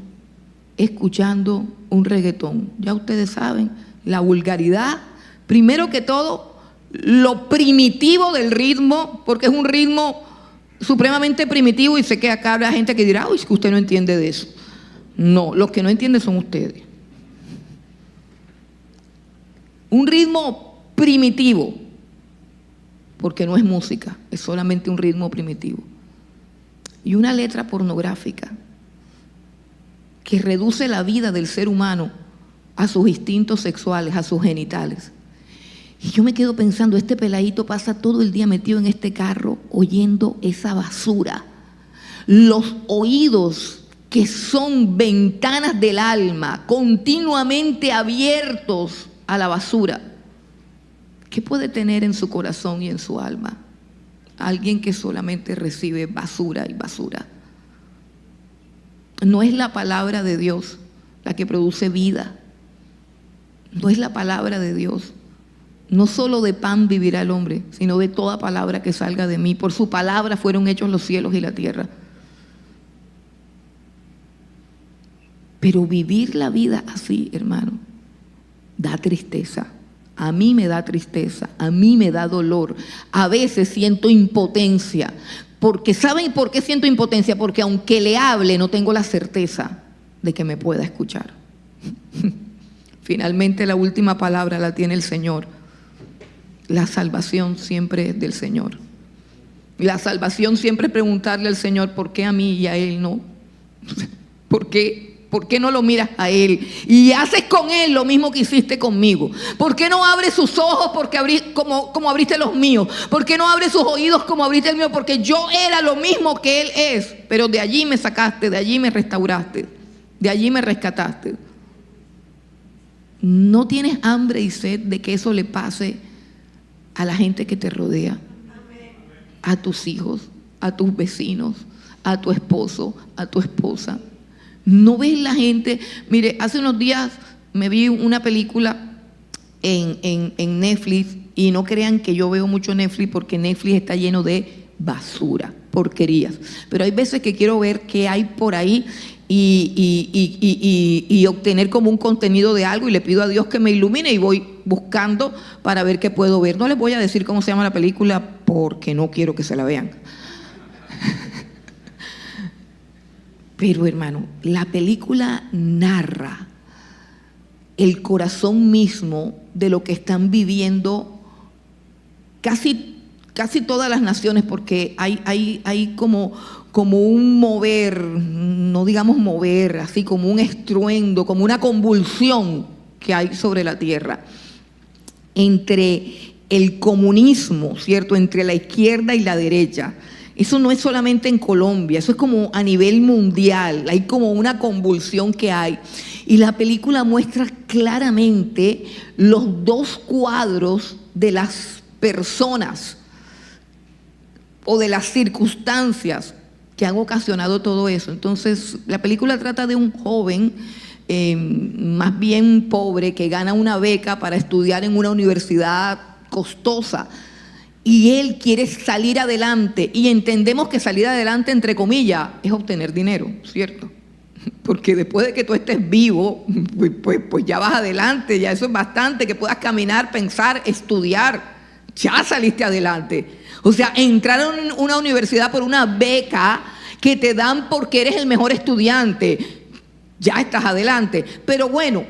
escuchando un reggaetón. Ya ustedes saben, la vulgaridad, primero que todo, lo primitivo del ritmo, porque es un ritmo supremamente primitivo, y sé que acá habrá gente que dirá: uy, es que usted no entiende de eso. No, los que no entienden son ustedes. Un ritmo primitivo, porque no es música, es solamente un ritmo primitivo. Y una letra pornográfica que reduce la vida del ser humano a sus instintos sexuales, a sus genitales. Y yo me quedo pensando, este peladito pasa todo el día metido en este carro oyendo esa basura. Los oídos, que son ventanas del alma, continuamente abiertos a la basura. ¿Qué puede tener en su corazón y en su alma alguien que solamente recibe basura y basura? No es la palabra de Dios la que produce vida. No es la palabra de Dios. No solo de pan vivirá el hombre, sino de toda palabra que salga de mí. Por su palabra fueron hechos los cielos y la tierra. Pero vivir la vida así, hermano, da tristeza. A mí me da tristeza, a mí me da dolor. A veces siento impotencia. Porque ¿saben por qué siento impotencia? Porque aunque le hable, no tengo la certeza de que me pueda escuchar. Finalmente la última palabra la tiene el Señor. La salvación siempre es del Señor. La salvación siempre es preguntarle al Señor: ¿por qué a mí y a Él no? ¿Por qué? ¿Por qué no lo miras a Él y haces con Él lo mismo que hiciste conmigo? ¿Por qué no abres sus ojos como abriste los míos? ¿Por qué no abres sus oídos como abriste el mío? Porque yo era lo mismo que Él es, pero de allí me sacaste, de allí me restauraste, de allí me rescataste. ¿No tienes hambre y sed de que eso le pase a la gente que te rodea? A tus hijos, a tus vecinos, a tu esposo, a tu esposa. ¿No ves la gente? Mire, hace unos días me vi una película en Netflix, y no crean que yo veo mucho Netflix, porque Netflix está lleno de basura, porquerías. Pero hay veces que quiero ver qué hay por ahí y obtener como un contenido de algo, y le pido a Dios que me ilumine y voy buscando para ver qué puedo ver. No les voy a decir cómo se llama la película porque no quiero que se la vean. Pero hermano, la película narra el corazón mismo de lo que están viviendo casi todas las naciones, porque hay como un mover, no digamos mover, así como un estruendo, como una convulsión que hay sobre la tierra entre el comunismo, ¿cierto?, entre la izquierda y la derecha, Eso no es solamente en Colombia, eso es como a nivel mundial, hay como una convulsión que hay. Y la película muestra claramente los dos cuadros de las personas o de las circunstancias que han ocasionado todo eso. Entonces, la película trata de un joven más bien pobre que gana una beca para estudiar en una universidad costosa. Y él quiere salir adelante, y entendemos que salir adelante, entre comillas, es obtener dinero, ¿cierto? Porque después de que tú estés vivo, pues ya vas adelante, ya eso es bastante, que puedas caminar, pensar, estudiar, ya saliste adelante. O sea, entrar en una universidad por una beca que te dan porque eres el mejor estudiante, ya estás adelante. Pero bueno,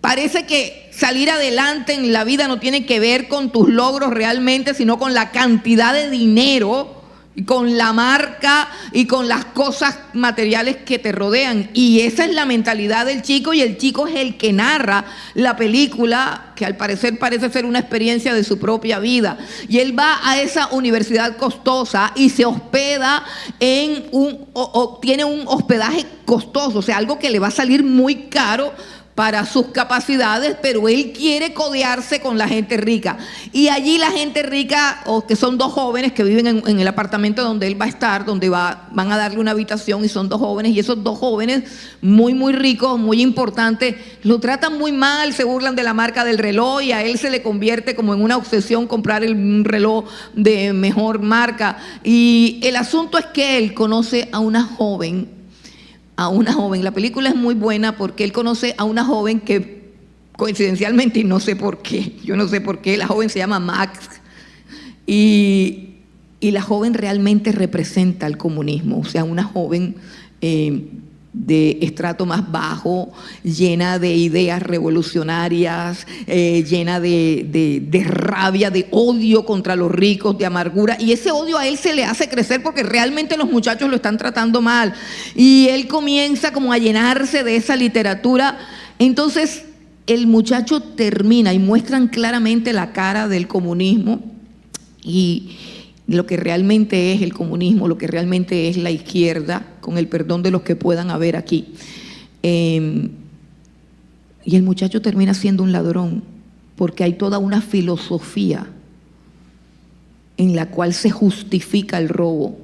parece que salir adelante en la vida no tiene que ver con tus logros realmente, sino con la cantidad de dinero, y con la marca y con las cosas materiales que te rodean. Y esa es la mentalidad del chico, y el chico es el que narra la película, que al parecer parece ser una experiencia de su propia vida. Y él va a esa universidad costosa y se hospeda en tiene un hospedaje costoso, o sea, algo que le va a salir muy caro para sus capacidades, pero él quiere codearse con la gente rica. Y allí la gente rica, o que son dos jóvenes que viven en el apartamento donde él va a estar, donde van a darle una habitación, y son dos jóvenes, y esos dos jóvenes muy, muy ricos, muy importantes, lo tratan muy mal, se burlan de la marca del reloj, y a él se le convierte como en una obsesión comprar un reloj de mejor marca. Y el asunto es que él conoce a una joven. La película es muy buena porque él conoce a una joven que coincidencialmente, y no sé por qué, yo no sé por qué, la joven se llama Max, y la joven realmente representa el comunismo, o sea, una joven de estrato más bajo, llena de ideas revolucionarias, llena de rabia, de odio contra los ricos, de amargura, y ese odio a él se le hace crecer porque realmente los muchachos lo están tratando mal, y él comienza como a llenarse de esa literatura. Entonces el muchacho termina, y muestran claramente la cara del comunismo y lo que realmente es el comunismo, lo que realmente es la izquierda, con el perdón de los que puedan haber aquí. Y el muchacho termina siendo un ladrón, porque hay toda una filosofía en la cual se justifica el robo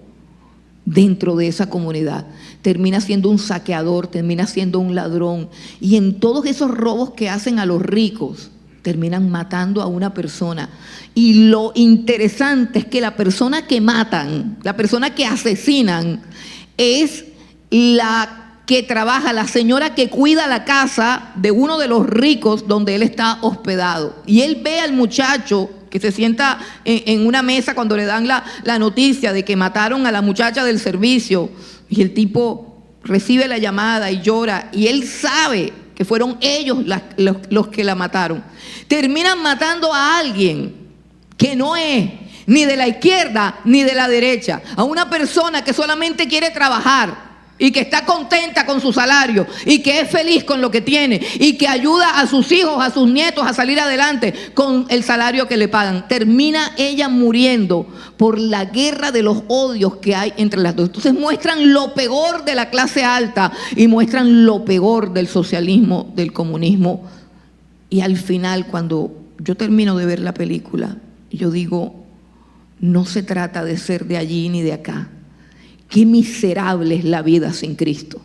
dentro de esa comunidad. Termina siendo un saqueador, termina siendo un ladrón, y en todos esos robos que hacen a los ricos, terminan matando a una persona. Y lo interesante es que la persona que matan, la persona que asesinan, es la que trabaja, la señora que cuida la casa de uno de los ricos donde él está hospedado. Y él ve al muchacho que se sienta en una mesa cuando le dan la noticia de que mataron a la muchacha del servicio, y el tipo recibe la llamada y llora, y él sabe que fueron ellos los que la mataron. Terminan matando a alguien que no es ni de la izquierda ni de la derecha, a una persona que solamente quiere trabajar y que está contenta con su salario y que es feliz con lo que tiene y que ayuda a sus hijos, a sus nietos a salir adelante con el salario que le pagan. Termina ella muriendo por la guerra de los odios que hay entre las dos. Entonces muestran lo peor de la clase alta y muestran lo peor del socialismo, del comunismo. Y al final, cuando yo termino de ver la película, yo digo, no se trata de ser de allí ni de acá. Qué miserable es la vida sin Cristo.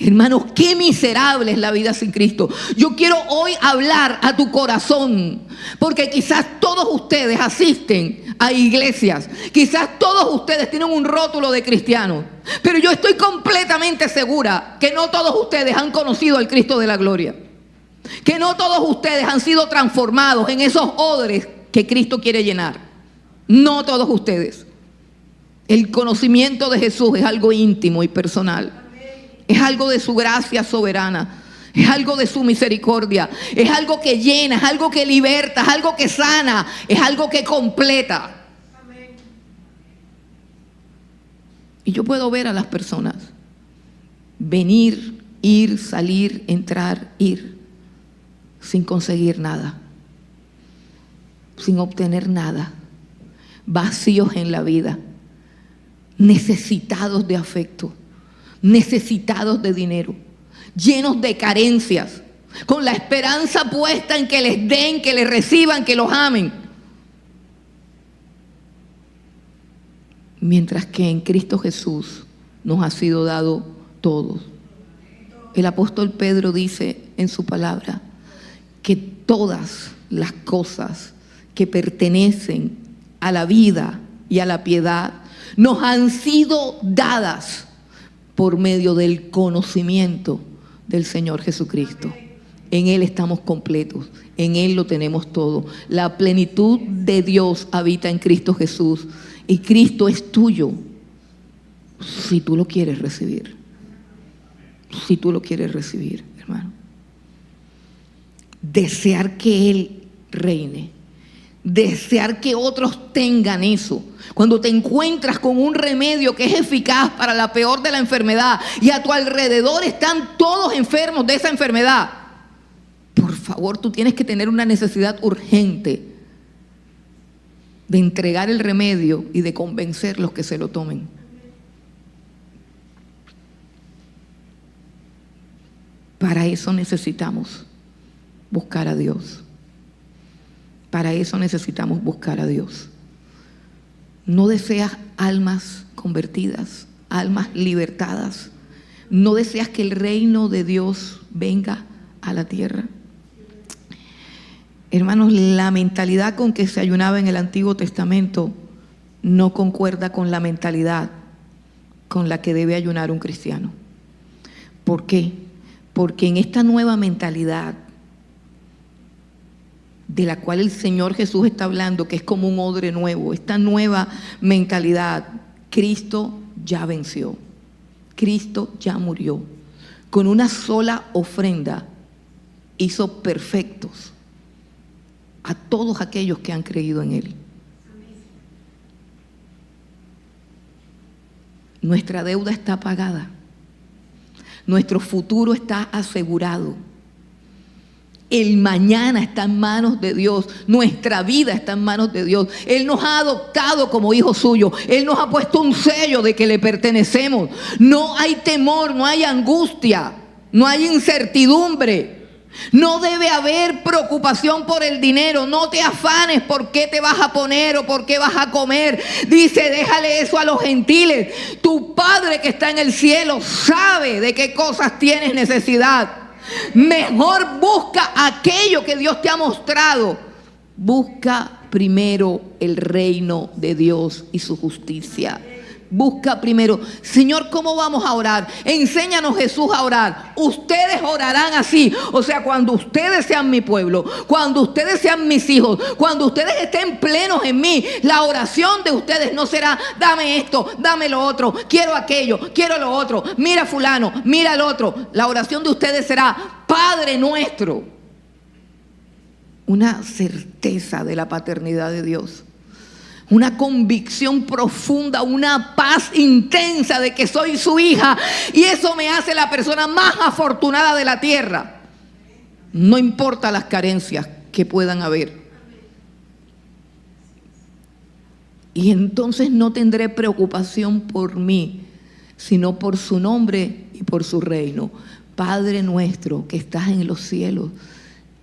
Hermanos, qué miserable es la vida sin Cristo. Yo quiero hoy hablar a tu corazón, porque quizás todos ustedes asisten a iglesias, quizás todos ustedes tienen un rótulo de cristianos, pero yo estoy completamente segura que no todos ustedes han conocido al Cristo de la gloria, que no todos ustedes han sido transformados en esos odres que Cristo quiere llenar. No todos ustedes. El conocimiento de Jesús es algo íntimo y personal. Es algo de su gracia soberana. Es algo de su misericordia. Es algo que llena, es algo que liberta, es algo que sana, es algo que completa. Y yo puedo ver a las personas venir, ir, salir, entrar, ir, sin conseguir nada, sin obtener nada, vacíos en la vida, necesitados de afecto, necesitados de dinero, llenos de carencias, con la esperanza puesta en que les den, que les reciban, que los amen. Mientras que en Cristo Jesús nos ha sido dado todo. El apóstol Pedro dice en su palabra que todas las cosas que pertenecen a la vida y a la piedad nos han sido dadas por medio del conocimiento del Señor Jesucristo. En Él estamos completos, en Él lo tenemos todo. La plenitud de Dios habita en Cristo Jesús y Cristo es tuyo si tú lo quieres recibir. Si tú lo quieres recibir, hermano. Desear que Él reine. Desear que otros tengan eso. Cuando te encuentras con un remedio que es eficaz para la peor de la enfermedad y a tu alrededor están todos enfermos de esa enfermedad, por favor, tú tienes que tener una necesidad urgente de entregar el remedio y de convencerlos que se lo tomen. Para eso necesitamos buscar a Dios. Para eso necesitamos buscar a Dios. No deseas almas convertidas, almas libertadas. No deseas que el reino de Dios venga a la tierra. Hermanos, la mentalidad con que se ayunaba en el Antiguo Testamento no concuerda con la mentalidad con la que debe ayunar un cristiano. ¿Por qué? Porque en esta nueva mentalidad de la cual el Señor Jesús está hablando, que es como un odre nuevo, esta nueva mentalidad, Cristo ya venció, Cristo ya murió. Con una sola ofrenda hizo perfectos a todos aquellos que han creído en Él. Nuestra deuda está pagada. Nuestro futuro está asegurado. El mañana está en manos de Dios. Nuestra vida está en manos de Dios. Él nos ha adoptado como hijos suyos. Él nos ha puesto un sello de que le pertenecemos. No hay temor, no hay angustia, no hay incertidumbre. No debe haber preocupación por el dinero. No te afanes por qué te vas a poner o por qué vas a comer. Dice, déjale eso a los gentiles. Tu Padre que está en el cielo sabe de qué cosas tienes necesidad. Mejor busca aquello que Dios te ha mostrado. Busca primero el reino de Dios y su justicia. Busca primero. Señor, ¿cómo vamos a orar? Enséñanos, Jesús, a orar. Ustedes orarán así. O sea, cuando ustedes sean mi pueblo, cuando ustedes sean mis hijos, cuando ustedes estén plenos en mí, la oración de ustedes no será dame esto, dame lo otro, quiero aquello, quiero lo otro, mira fulano, mira el otro. La oración de ustedes será Padre nuestro. Una certeza de la paternidad de Dios. Una convicción profunda, una paz intensa de que soy su hija y eso me hace la persona más afortunada de la tierra. No importa las carencias que puedan haber. Y entonces no tendré preocupación por mí, sino por su nombre y por su reino. Padre nuestro que estás en los cielos,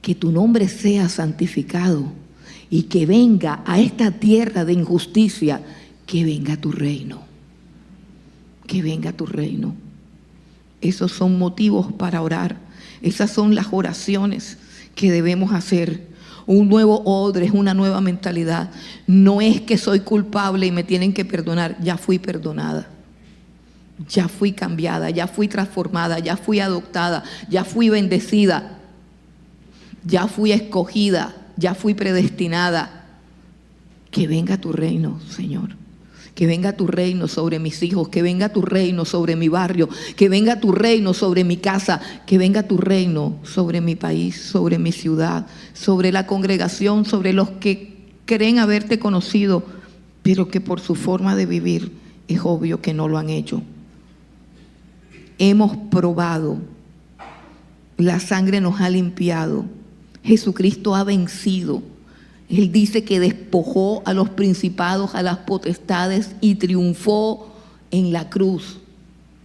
que tu nombre sea santificado. Y que venga a esta tierra de injusticia, que venga tu reino. Que venga tu reino. Esos son motivos para orar. Esas son las oraciones que debemos hacer. Un nuevo odre es una nueva mentalidad. No es que soy culpable y me tienen que perdonar. Ya fui perdonada. Ya fui cambiada, ya fui transformada, ya fui adoptada, ya fui bendecida, ya fui escogida. Ya fui predestinada. Que venga tu reino, Señor. Que venga tu reino sobre mis hijos. Que venga tu reino sobre mi barrio. Que venga tu reino sobre mi casa. Que venga tu reino sobre mi país, sobre mi ciudad, sobre la congregación, sobre los que creen haberte conocido, pero que por su forma de vivir es obvio que no lo han hecho. Hemos probado. La sangre nos ha limpiado. Jesucristo ha vencido. Él dice que despojó a los principados, a las potestades y triunfó en la cruz,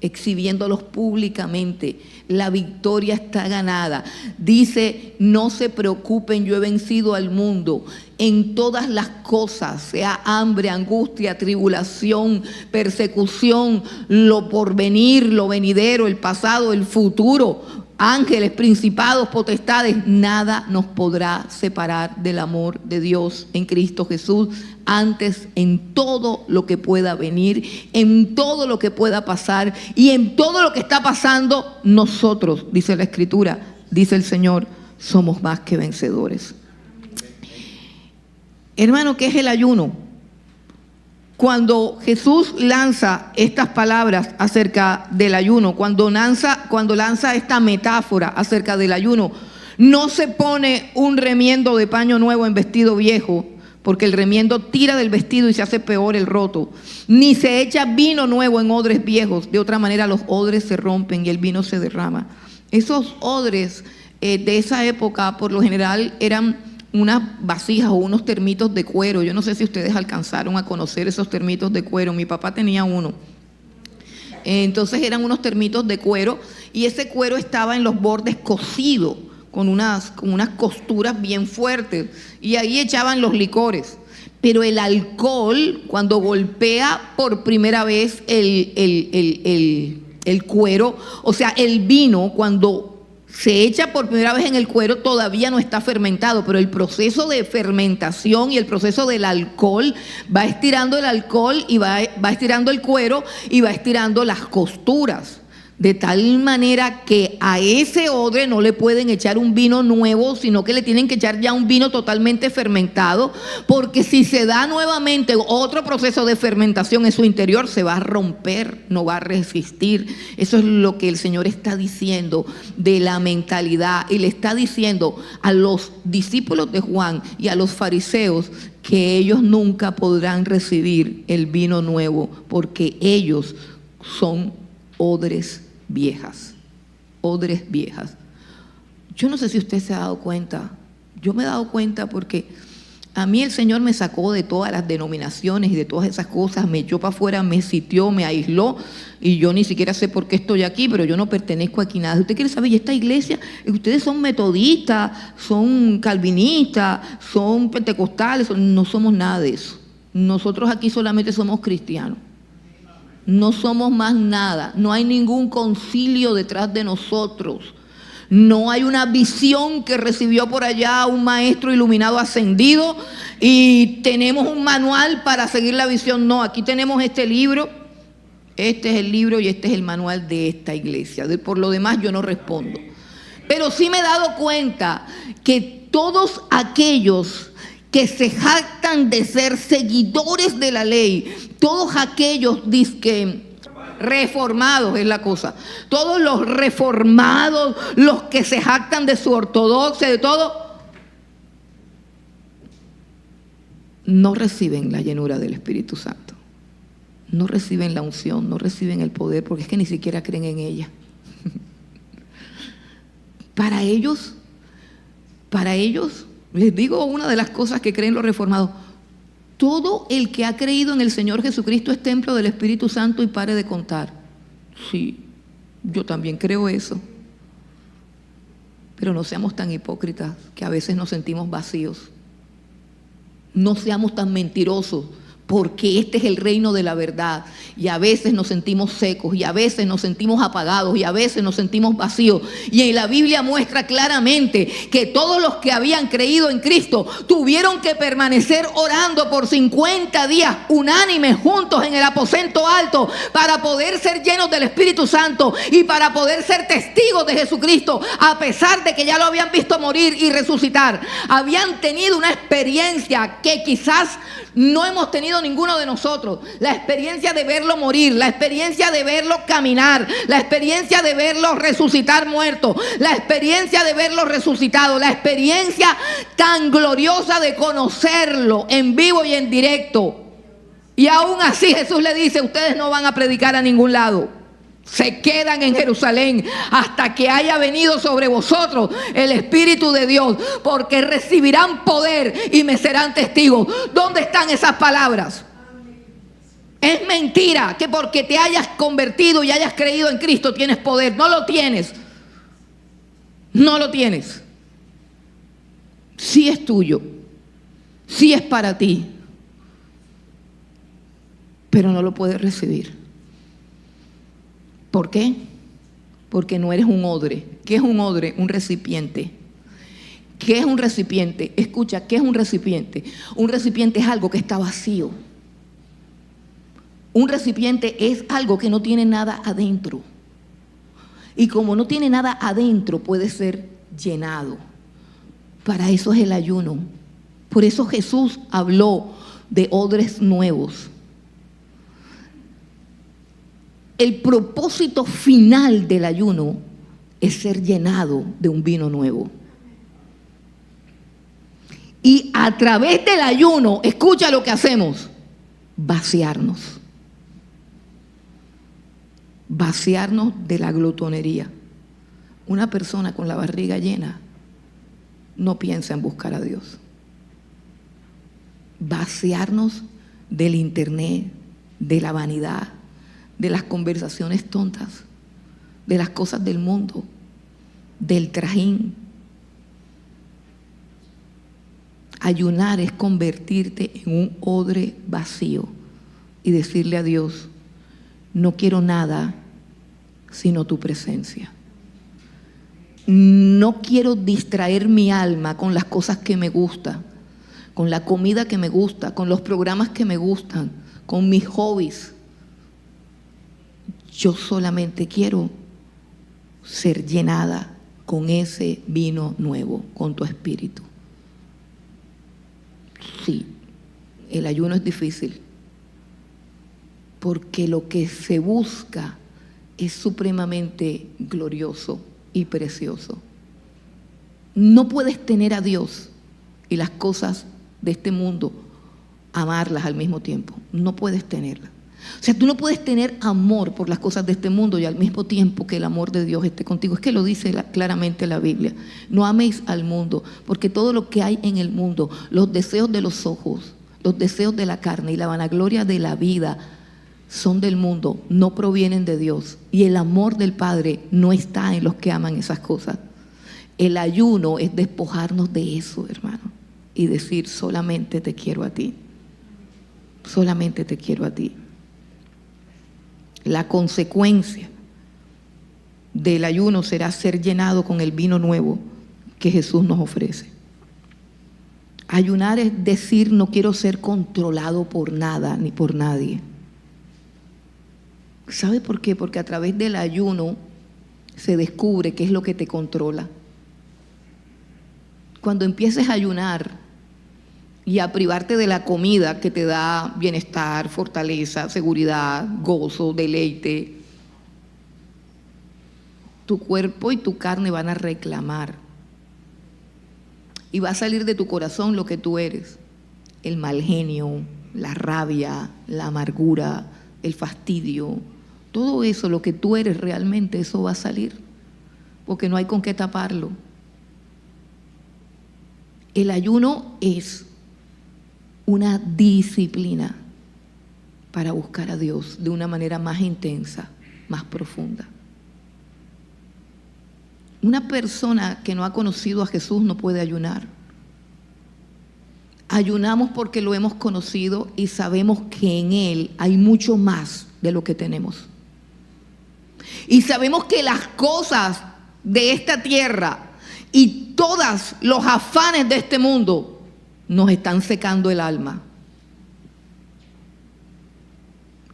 exhibiéndolos públicamente. La victoria está ganada. Dice, no se preocupen, yo he vencido al mundo. En todas las cosas, sea hambre, angustia, tribulación, persecución, lo porvenir, lo venidero, el pasado, el futuro, ángeles, principados, potestades, nada nos podrá separar del amor de Dios en Cristo Jesús. Antes, en todo lo que pueda venir, en todo lo que pueda pasar y en todo lo que está pasando, nosotros, dice la Escritura, dice el Señor, somos más que vencedores. Hermano, ¿qué es el ayuno? Cuando Jesús lanza estas palabras acerca del ayuno, cuando lanza esta metáfora acerca del ayuno, no se pone un remiendo de paño nuevo en vestido viejo, porque el remiendo tira del vestido y se hace peor el roto, ni se echa vino nuevo en odres viejos, de otra manera los odres se rompen y el vino se derrama. Esos odres de esa época por lo general eran unas vasijas o unos termitos de cuero. Yo no sé si ustedes alcanzaron a conocer esos termitos de cuero. Mi papá tenía uno. Entonces eran unos termitos de cuero y ese cuero estaba en los bordes cosido con unas costuras bien fuertes y ahí echaban los licores. Pero el alcohol, cuando golpea por primera vez el cuero, o sea, el vino, cuando se echa por primera vez en el cuero, todavía no está fermentado, pero el proceso de fermentación y el proceso del alcohol va estirando el alcohol y va estirando el cuero y va estirando las costuras. De tal manera que a ese odre no le pueden echar un vino nuevo, sino que le tienen que echar ya un vino totalmente fermentado, porque si se da nuevamente otro proceso de fermentación en su interior, se va a romper, no va a resistir. Eso es lo que el Señor está diciendo de la mentalidad, y le está diciendo a los discípulos de Juan y a los fariseos que ellos nunca podrán recibir el vino nuevo, porque ellos son odres viejas, odres viejas. Yo no sé si usted se ha dado cuenta, yo me he dado cuenta porque a mí el Señor me sacó de todas las denominaciones y de todas esas cosas, me echó para afuera, me sitió, me aisló, y yo ni siquiera sé por qué estoy aquí, pero yo no pertenezco aquí nada. Usted quiere saber, ¿y esta iglesia? Ustedes son metodistas, son calvinistas, son pentecostales, no somos nada de eso. Nosotros aquí solamente somos cristianos. No somos más nada, no hay ningún concilio detrás de nosotros, no hay una visión que recibió por allá un maestro iluminado ascendido y tenemos un manual para seguir la visión. No, aquí tenemos este libro, este es el libro y este es el manual de esta iglesia. Por lo demás yo no respondo. Pero sí me he dado cuenta que todos aquellos que se jactan de ser seguidores de la ley, todos aquellos dizque reformados es la cosa, todos los reformados, los que se jactan de su ortodoxia, de todo, no reciben la llenura del Espíritu Santo, no reciben la unción, no reciben el poder, porque es que ni siquiera creen en ella. Para ellos, les digo una de las cosas que creen los reformados: todo el que ha creído en el Señor Jesucristo es templo del Espíritu Santo, y pare de contar. Sí, yo también creo eso. Pero no seamos tan hipócritas que a veces nos sentimos vacíos. No seamos tan mentirosos, porque este es el reino de la verdad, y a veces nos sentimos secos, y a veces nos sentimos apagados, y a veces nos sentimos vacíos. Y en la Biblia muestra claramente que todos los que habían creído en Cristo tuvieron que permanecer orando por 50 días unánimes juntos en el aposento alto para poder ser llenos del Espíritu Santo y para poder ser testigos de Jesucristo, a pesar de que ya lo habían visto morir y resucitar. Habían tenido una experiencia que quizás no hemos tenido ninguno de nosotros: la experiencia de verlo morir, la experiencia de verlo caminar, la experiencia de verlo resucitar muerto, la experiencia de verlo resucitado, la experiencia tan gloriosa de conocerlo en vivo y en directo. Y aún así Jesús le dice: ustedes no van a predicar a ningún lado. Se quedan en Jerusalén hasta que haya venido sobre vosotros el Espíritu de Dios, porque recibirán poder y me serán testigos. ¿Dónde están esas palabras? Es mentira que porque te hayas convertido y hayas creído en Cristo tienes poder. No lo tienes. No lo tienes. Sí es tuyo. Sí es para ti. Pero no lo puedes recibir. ¿Por qué? Porque no eres un odre. ¿Qué es un odre? Un recipiente. ¿Qué es un recipiente? Escucha, ¿qué es un recipiente? Un recipiente es algo que está vacío. Un recipiente es algo que no tiene nada adentro. Y como no tiene nada adentro, puede ser llenado. Para eso es el ayuno. Por eso Jesús habló de odres nuevos. El propósito final del ayuno es ser llenado de un vino nuevo. Y a través del ayuno, escucha lo que hacemos, vaciarnos. Vaciarnos de la glotonería. Una persona con la barriga llena no piensa en buscar a Dios. Vaciarnos del internet, de la vanidad, de las conversaciones tontas, de las cosas del mundo, del trajín. Ayunar es convertirte en un odre vacío y decirle a Dios, no quiero nada sino tu presencia. No quiero distraer mi alma con las cosas que me gustan, con la comida que me gusta, con los programas que me gustan, con mis hobbies. Yo solamente quiero ser llenada con ese vino nuevo, con tu espíritu. Sí, el ayuno es difícil, porque lo que se busca es supremamente glorioso y precioso. No puedes tener a Dios y las cosas de este mundo, amarlas al mismo tiempo. No puedes tenerlas. O sea, tú no puedes tener amor por las cosas de este mundo y al mismo tiempo que el amor de Dios esté contigo. Es que lo dice claramente la Biblia. No améis al mundo, porque todo lo que hay en el mundo, los deseos de los ojos, los deseos de la carne y la vanagloria de la vida son del mundo, no provienen de Dios. Y el amor del Padre no está en los que aman esas cosas. El ayuno es despojarnos de eso, hermano, y decir, solamente te quiero a ti. Solamente te quiero a ti. La consecuencia del ayuno será ser llenado con el vino nuevo que Jesús nos ofrece. Ayunar es decir, no quiero ser controlado por nada ni por nadie. ¿Sabe por qué? Porque a través del ayuno se descubre qué es lo que te controla. Cuando empieces a ayunar y a privarte de la comida que te da bienestar, fortaleza, seguridad, gozo, deleite, tu cuerpo y tu carne van a reclamar. Y va a salir de tu corazón lo que tú eres: el mal genio, la rabia, la amargura, el fastidio. Todo eso, lo que tú eres realmente, eso va a salir, porque no hay con qué taparlo. El ayuno es una disciplina para buscar a Dios de una manera más intensa, más profunda. Una persona que no ha conocido a Jesús no puede ayunar. Ayunamos porque lo hemos conocido y sabemos que en Él hay mucho más de lo que tenemos. Y sabemos que las cosas de esta tierra y todos los afanes de este mundo nos están secando el alma.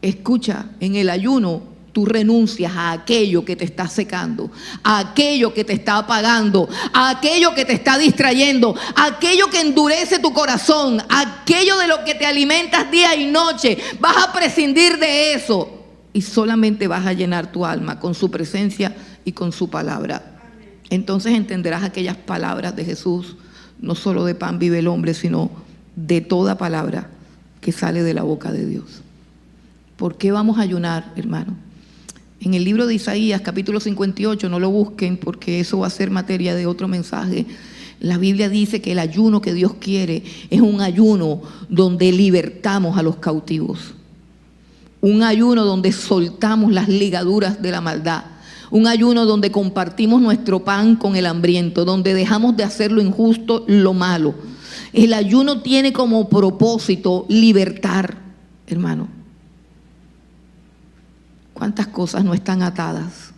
Escucha, en el ayuno tú renuncias a aquello que te está secando, a aquello que te está apagando, a aquello que te está distrayendo, a aquello que endurece tu corazón, a aquello de lo que te alimentas día y noche. Vas a prescindir de eso y solamente vas a llenar tu alma con su presencia y con su palabra. Entonces entenderás aquellas palabras de Jesús: no solo de pan vive el hombre, sino de toda palabra que sale de la boca de Dios. ¿Por qué vamos a ayunar, hermano? En el libro de Isaías, capítulo 58, no lo busquen porque eso va a ser materia de otro mensaje. La Biblia dice que el ayuno que Dios quiere es un ayuno donde libertamos a los cautivos. Un ayuno donde soltamos las ligaduras de la maldad. Un ayuno donde compartimos nuestro pan con el hambriento, donde dejamos de hacer lo injusto, lo malo. El ayuno tiene como propósito libertar, hermano. ¿Cuántas cosas no están atadas?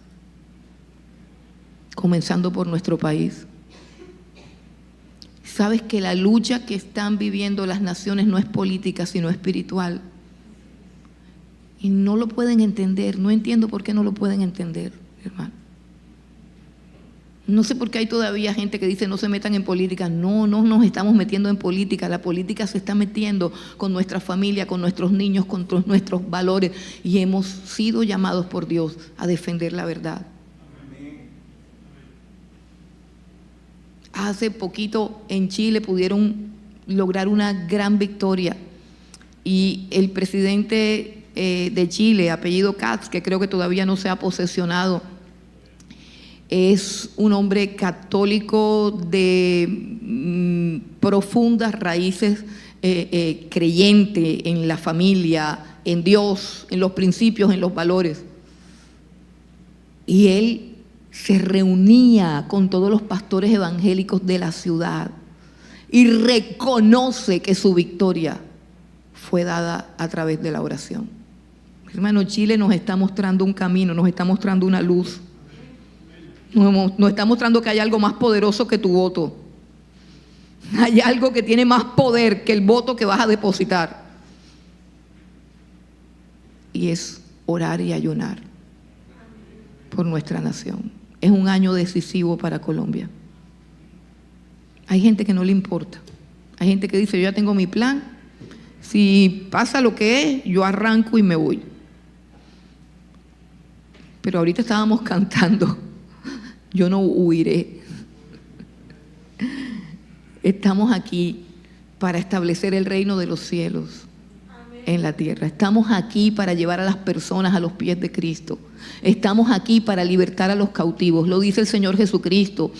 Comenzando por nuestro país. ¿Sabes que la lucha que están viviendo las naciones no es política, sino espiritual? Y no lo pueden entender. No entiendo por qué no lo pueden entender, hermano. No sé por qué hay todavía gente que dice no se metan en política. No nos estamos metiendo en política. La política se está metiendo con nuestra familia, con nuestros niños, con nuestros valores. Y hemos sido llamados por Dios a defender la verdad. Hace poquito en Chile pudieron lograr una gran victoria. Y el presidente de Chile, apellido Katz, que creo que todavía no se ha posesionado, es un hombre católico de profundas raíces, creyente en la familia, en Dios, en los principios, en los valores. Y él se reunía con todos los pastores evangélicos de la ciudad y reconoce que su victoria fue dada a través de la oración. Hermano, Chile nos está mostrando un camino, nos está mostrando una luz. Nos está mostrando que hay algo más poderoso que tu voto. Hay algo que tiene más poder que el voto que vas a depositar. Y es orar y ayunar por nuestra nación. Es un año decisivo para Colombia. Hay gente que no le importa. Hay gente que dice, yo ya tengo mi plan. Si pasa lo que es, yo arranco y me voy. Pero ahorita estábamos cantando, yo no huiré. Estamos aquí para establecer el reino de los cielos en la tierra. Estamos aquí para llevar a las personas a los pies de Cristo. Estamos aquí para libertar a los cautivos. Lo dice el Señor Jesucristo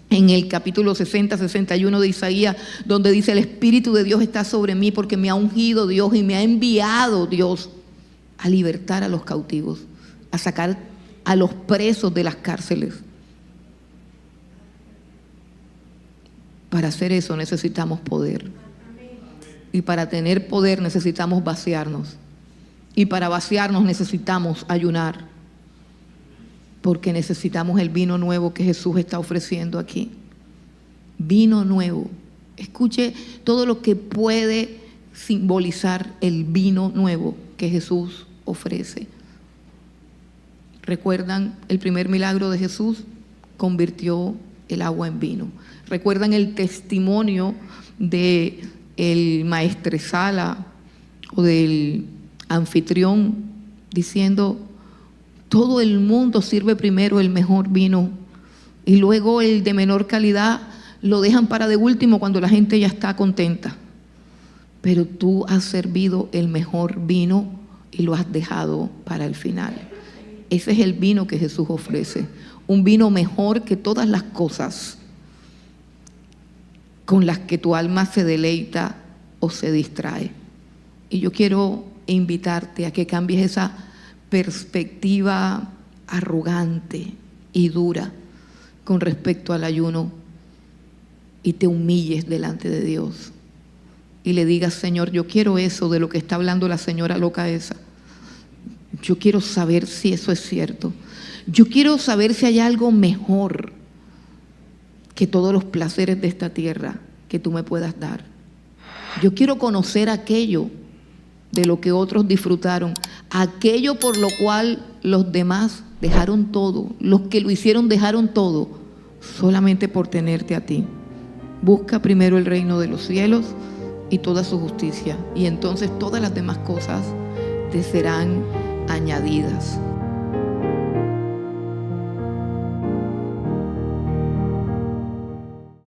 en el capítulo 60, 61 de Isaías, donde dice, el Espíritu de Dios está sobre mí porque me ha ungido Dios y me ha enviado Dios a libertar a los cautivos, a sacar a los presos de las cárceles. Para hacer eso necesitamos poder. Y para tener poder necesitamos vaciarnos. Y para vaciarnos necesitamos ayunar. Porque necesitamos el vino nuevo que Jesús está ofreciendo aquí. Vino nuevo. Escuche todo lo que puede simbolizar el vino nuevo que Jesús ofrece. ¿Recuerdan el primer milagro de Jesús? Convirtió el agua en vino. ¿Recuerdan el testimonio del maestresala o del anfitrión diciendo, todo el mundo sirve primero el mejor vino y luego el de menor calidad lo dejan para de último cuando la gente ya está contenta? Pero tú has servido el mejor vino y lo has dejado para el final. Ese es el vino que Jesús ofrece, un vino mejor que todas las cosas con las que tu alma se deleita o se distrae. Y yo quiero invitarte a que cambies esa perspectiva arrogante y dura con respecto al ayuno y te humilles delante de Dios y le digas, Señor, yo quiero eso de lo que está hablando la señora loca esa. Yo quiero saber si eso es cierto. Yo quiero saber si hay algo mejor que todos los placeres de esta tierra que tú me puedas dar. Yo quiero conocer aquello de lo que otros disfrutaron, aquello por lo cual los demás dejaron todo, los que lo hicieron dejaron todo, solamente por tenerte a ti. Busca primero el reino de los cielos y toda su justicia, y entonces todas las demás cosas te serán añadidas.